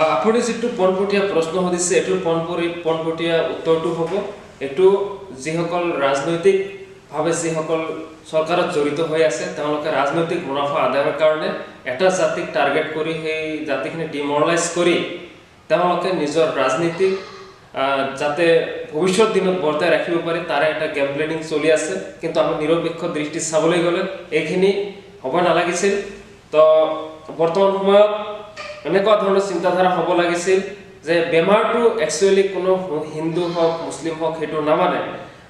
আপুনি যেটো পনপটীয়া প্ৰশ্ন সুধিছে এটো পনপটীয়া উত্তৰটো হ'ব এটো যিসকল ৰাজনৈতিক ভাৱে যিসকল চৰকাৰত জড়িত হৈ আছে তেওঁলোকে ৰাজনৈতিক মুনাফা আদায়ৰ কাৰণে এটা জাতিক টাৰ্গেট কৰি সেই জাতিখিনি ডিমৰালাইজ কৰি তেওঁলোকে নিজৰ ৰাজনীতিক যাতে ভৱিষ্যত দিনত বৰ্তাই ৰাখিব পাৰে তাৰে এটা গেম প্লেনিং চলি আছে কিন্তু আমি নিৰপেক্ষ দৃষ্টি চাবলৈ গ'লে এইখিনি হ'ব নালাগিছিল তো বৰ্তমান সময়ত এনেকুৱা ধৰণৰ চিন্তাধাৰা হ'ব লাগিছিল যে বেমাৰটো একচুয়ালি কোনো হিন্দু হওক মুছলিম হওক হেতু নামানে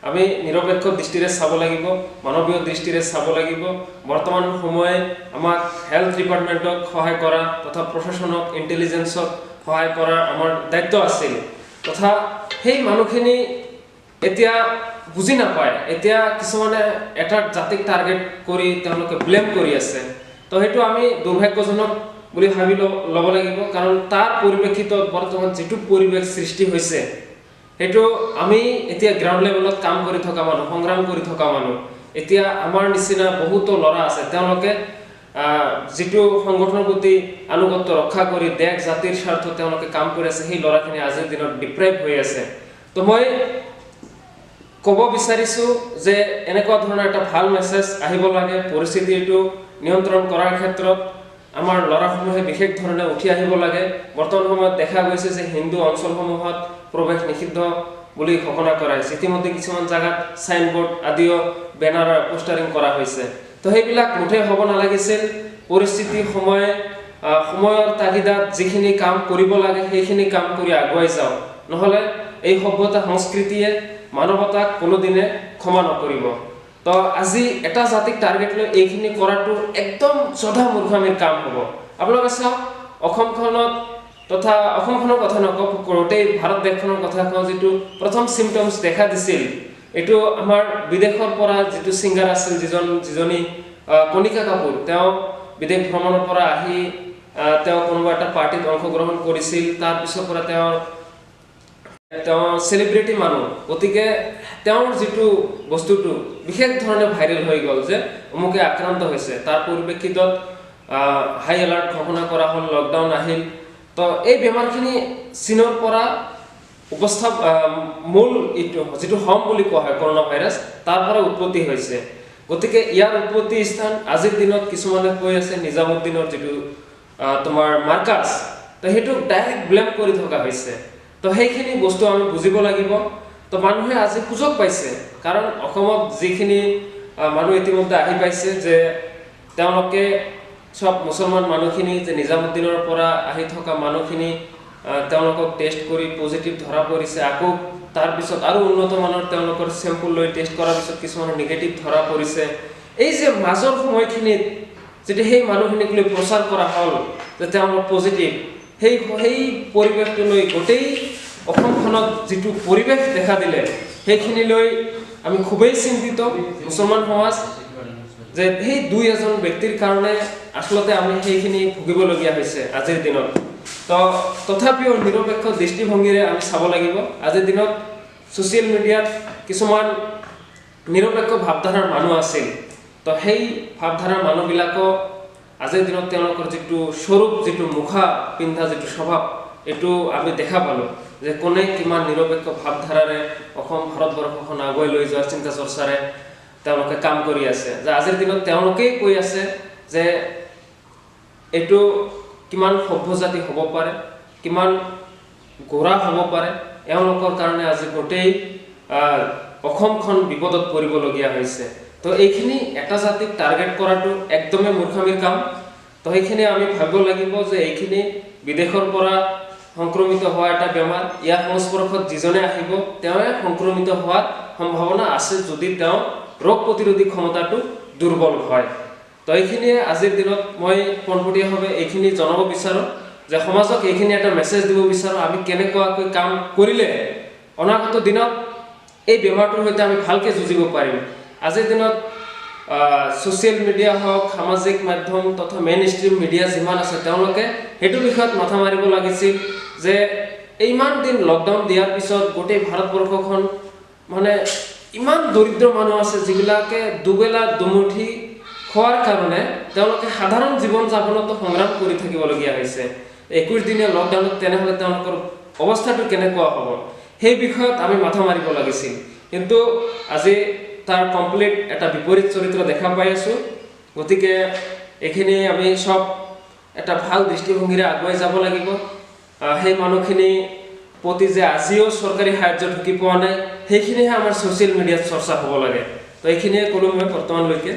আমি নিৰপেক্ষ দৃষ্টিৰে চাব লাগিব মানৱীয় দৃষ্টিৰে চাব লাগিব বৰ্তমান সময়ে আমাক হেলথ ডিপাৰ্টমেণ্টক সহায় কৰা তথা প্ৰশাসনক ইন্টেলিজেন্সক সহায় কৰা আমাৰ দায়িত্ব আছিল তথা সেই মানুহখিনি এতিয়া বুজি নাপায় এতিয়া কিছুমানে এটা জাতিক টাৰ্গেট কৰি তেওঁলোকে ব্লেম কৰি আছে তো হেতু আমি দুৰ্ভাগ্যজনক বুলি ভাবি ল'ব লাগিব কাৰণ তাৰ পৰিপ্ৰেক্ষিতত বৰ্তমান যেটো পৰিৱেশ সৃষ্টি হৈছে হেতু আমি এতিয়া গ্ৰাউণ্ড লেভেলত কাম কৰি থকা মানুহ সংগ্ৰাম কৰি থকা মানুহ এতিয়া আমাৰ নিচিনা বহুতো লৰা আছে তেওঁলোকে যেটো সংগঠনৰ প্ৰতি আনুগত্য ৰক্ষা কৰি দেশ জাতিৰ স্বাৰ্থ তেওঁলোকে কাম কৰি আছে সেই লৰাখিনি আজিৰ দিনত ডিপ্ৰাইভ হৈ আছে তো মই ক'ব বিচাৰিছো যে এনেকুৱা ধৰণৰ এটা ভাল মেছেজ আহিব লাগে পৰিস্থিতিটো নিয়ন্ত্ৰণ কৰাৰ ক্ষেত্ৰত আমাৰ লৰাসমূহে বিশেষ ধৰণে উঠি আহিব লাগে বৰ্তমান সময়ত দেখা গৈছে যে হিন্দু অঞ্চলসমূহত প্ৰৱেশ নিষিদ্ধ বুলি ঘোষণা কৰা হৈছে ইতিমধ্যে কিছুমান জায়গাত সাইনবোৰ্ড আদিও বেনাৰ পোষ্টাৰিং কৰা হৈছে তো সেইবিলাক মুঠে হ'ব নালাগিছিল পৰিস্থিতি সময়ৰ তাগিদাত যিখিনি কাম কৰিব লাগে সেইখিনি কাম কৰি আগুৱাই যাও নহলে এই সভ্যতা সংস্কৃতিয়ে মানৱতাক কোনোদিনে ক্ষমা নকৰিব তো আজি এটা জাতিক টাৰ্গেট লৈ এইখিনি কৰাটো একদম জধা মূৰ্খামিৰ কাম হ'ব আপোনালোকে চাওক অসমখনত তথা অসমখনৰ কথা নকওঁ গোটেই ভাৰত দেশখনৰ কথা কওঁ যেটো প্ৰথম সিম্পটমছ দেখা দিছিল এটো আমাৰ বিদেশৰ পৰা যেটো সিঙ্গাৰ আছিল যিজনী কণিকা কাপুৰ তেওঁ বিদেশ ভ্ৰমণৰ পৰা আহি তেওঁ কোনোবা এটা পাৰ্টিত অংশগ্ৰহণ কৰিছিল তাৰ পিছৰ পৰা তেওঁ সেলিব্ৰিটি মানুহ গতিকে তেওঁৰ যেটো বস্তুটো বিশেষ ধৰণে ভাইৰেল হৈ গ'ল যে অমুকে আক্ৰান্ত হৈছে তাৰ পৰিপ্ৰেক্ষিতত হাই এলাৰ্ট ঘোষণা কৰা হ'ল লকডাউন আহিল তো এই বেমাৰখিনি চীনৰ পৰা মূল যেটো হোম বুলি কোৱা হয় কৰোনা ভাইৰাছ তাৰ পৰা উৎপত্তি হৈছে গতিকে ইয়াৰ উৎপত্তি স্থান আজিৰ দিনত কিছুমানে কৈ আছে নিজামুদ্দিনৰ যেটো তোমাৰ মাৰ্কাছ তো হেতু ডাইৰেক্ট ব্লেম কৰি থকা হৈছে তো সেইখিনি বস্তু আমি বুজিব লাগিব তো মানুহে আজি সুযোগ পাইছে কাৰণ অসমত যিখিনি মানুহ ইতিমধ্যে আহি পাইছে যে তেওঁলোকে সব মুছলমান মানুহখিনি যে নিজামুদ্দিনৰ পৰা আহি থকা মানুহখিনি তেওঁলোকক টেষ্ট কৰি পজিটিভ ধৰা পৰিছে আকৌ তাৰ পিছত আৰু উন্নত মানৰ তেওঁলোকৰ স্যাম্পল লৈ টেষ্ট কৰাৰ পিছত কিছুমান নেগেটিভ ধৰা পৰিছে এই যে মাজৰ সময়খিনিত যেটা সেই মানুহখিনিক লৈ প্ৰচাৰ কৰা হ'ল যে তেওঁলোক পজিটিভ সেই পৰিৱেশটো লৈ গোটেই অসমখনত যেটো পৰিৱেশ দেখা দিলে সেইখিনি লৈ আমি খুবেই চিন্তিত মুছলমান সমাজ যে সেই দুই এজন ব্যক্তিৰ কাৰণে আসলতে আমি সেইখিনি ভুগিবলগীয়া হৈছে আজিৰ দিনত তো তথাপিও নিৰপেক্ষ দৃষ্টিভংগীৰে আমি চাব লাগিব আজিৰ দিনত সোশ্যাল মিডিয়াত কিছুমান নিৰপেক্ষ ভাৱধাৰাৰ মানুহ আছিল তো সেই ভাৱধাৰাৰ মানুহবিলাকক আজিৰ দিনত তেওঁলোকৰ যেটো স্বৰূপ যেটো মুখা পিন্ধা যেটো স্বভাৱ এটো আমি দেখা পালো যে কোনে কিমান নিৰপেক্ষ ভাৱধাৰাৰে অসম ভাৰতবৰ্ষখন আগুৱাই লৈ যোৱাৰ চিন্তা চৰ্চাৰে তেওঁলোকে কাম কৰি আছে যে আজিৰ দিনত তেওঁলোকেই কৈ আছে যে এটো কিমান সভ্য জাতি হ'ব পাৰে কিমান গোৰা হ'ব পাৰে এওঁলোকৰ কাৰণে আজি গোটেই অসমখন বিপদত পৰিবলগীয়া হৈছে তো এইখিনি এটা জাতিক টাৰ্গেট কৰাটো একদমে মূৰ্খামিৰ কাম তো এইখিনি আমি ভাবিব লাগিব যে এইখিনি বিদেশৰ পৰা সংক্ৰমিত হোৱা এটা বেমাৰ ইয়াৰ সংস্পৰ্শত যিজনে আহিব তেওঁ সংক্ৰমিত হোৱাৰ সম্ভাৱনা আছে যদি তেওঁ ৰোগ প্ৰতিৰোধী ক্ষমতাটো দুৰ্বল হয় তো এইখিনি আজিৰ দিনত মই পনপটীয়াভাৱে এইখিনি জনাব বিচাৰো যে সমাজক এইখিনি এটা মেছেজ দিব বিচাৰো আমি কেনেকুৱাকৈ কাম কৰিলে অনাগত দিনত এই বেমাৰটোৰ সৈতে আমি ভালকৈ যুঁজিব পাৰিম আজিৰ দিনত সোশ্যাল মিডিয়া হওক সামাজিক মাধ্যম তথা মেইন ষ্ট্ৰীম মিডিয়া যিমান আছে তেওঁলোকে হেতু বিষয়ত মাথা মাৰিব লাগিছিল যে ইমান দিন লকডাউন দিয়াৰ পিছত গোটেই ভাৰতবৰ্ষখন মানে ইমান দৰিদ্ৰ মানুহ আছে যিবিলাকে দুবেলা দুমুঠি খোৱাৰ কাৰণে তেওঁলোকে সাধাৰণ জীৱন যাপনত সংগ্ৰাম কৰি থাকিবলগীয়া হৈছে 21 দিনীয়া লকডাউনত তেনেহ'লে তেওঁলোকৰ অৱস্থাটো কেনেকুৱা হ'ব সেই বিষয়ত আমি মাথা মাৰিব লাগিছিল কিন্তু আজি তাৰ কমপ্লিট এটা বিপৰীত চৰিত্ৰ দেখা পাই আছো গতিকে এখিনি আমি সব এটা ভাল দৃষ্টিভংগীৰে আগুৱাই যাব লাগিব সেই মানুহখিনি প্ৰতি যে আজিও চৰকাৰী সাহায্য ঢুকি পোৱা নাই সেইখিনিহে আমাৰ ছ'চিয়েল মিডিয়াত চৰ্চা হ'ব লাগে তো এইখিনিয়ে ক'লো মই বৰ্তমানলৈকে